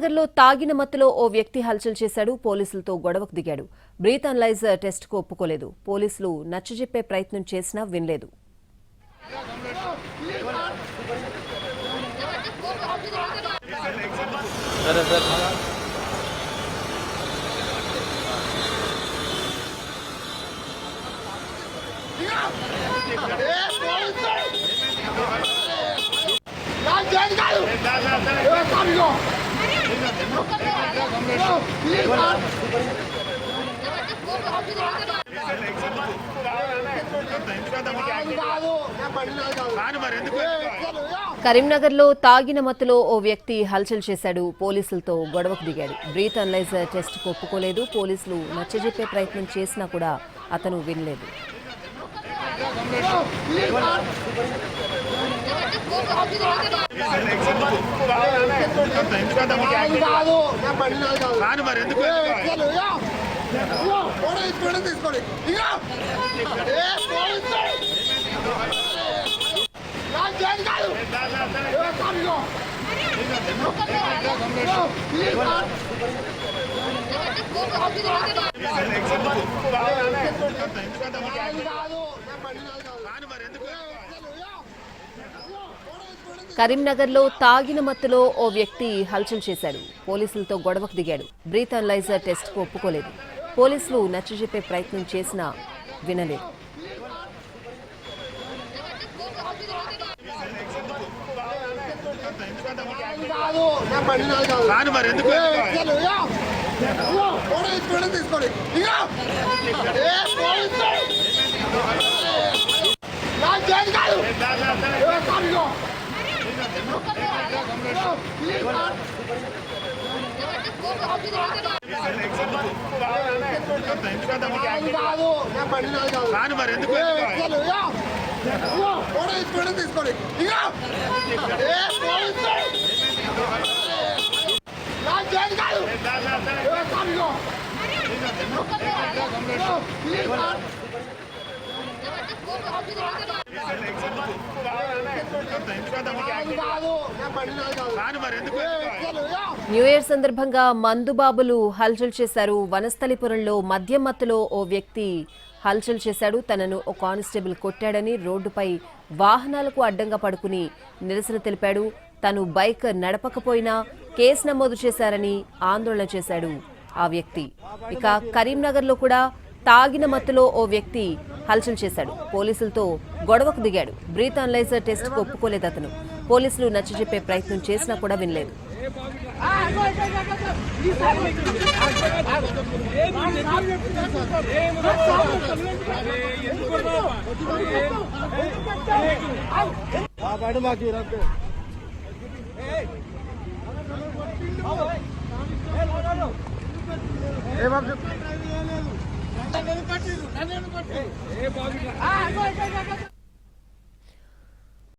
కరీంనగర్లో తాగిన మత్తులో ఓ వ్యక్తి హల్చల్ చేశాడు. పోలీసులతో గొడవకు దిగాడు. బ్రీత్ అనలైజర్ టెస్ట్కు ఒప్పుకోలేదు. పోలీసులు నచ్చజెప్పే ప్రయత్నం చేసినా వినలేదు. కరీంనగర్లో తాగిన మత్తులో ఓ వ్యక్తి హల్చల్ చేశాడు. పోలీసులతో గొడవకు దిగాడు. బ్రీత్ అనలైజర్ టెస్ట్కు ఒప్పుకోలేదు. పోలీసులు నచ్చజెప్పే ప్రయత్నం చేసినా కూడా అతను వినలేదు. కరీంనగర్లో తాగిన మత్తులో ఓ వ్యక్తి హల్చల్ చేశాడు. పోలీసులతో గొడవకు దిగాడు. బ్రీత్ అనలైజర్ టెస్ట్కు ఒప్పుకోలేదు. పోలీసులు నచ్చజెప్పే ప్రయత్నం చేసినా వినలేదు. న్యూ ఇయర్ సందర్భంగా మందుబాబులు హల్చల్ చేశారు. వనస్థలిపురంలో మద్యం మత్తులో ఓ వ్యక్తి హల్చల్ చేశాడు. తనను ఓ కానిస్టేబుల్ కొట్టాడని రోడ్డుపై వాహనాలకు అడ్డంగా పడుకుని నిరసన తెలిపాడు. తను బైక్ నడపకపోయినా కేసు నమోదు చేశారని ఆందోళన చేశాడు ఆ వ్యక్తి. ఇక కరీంనగర్లో కూడా తాగిన మత్తులో ఓ వ్యక్తి హల్చల్ చేశాడు. పోలీసులతో గొడవకు దిగాడు. బ్రీత్ అనలైజర్ టెస్ట్కు ఒప్పుకోలేదు అతను. పోలీసులు నచ్చజెప్పే ప్రయత్నం చేసినా కూడా వినలేదు. ఏ బాబు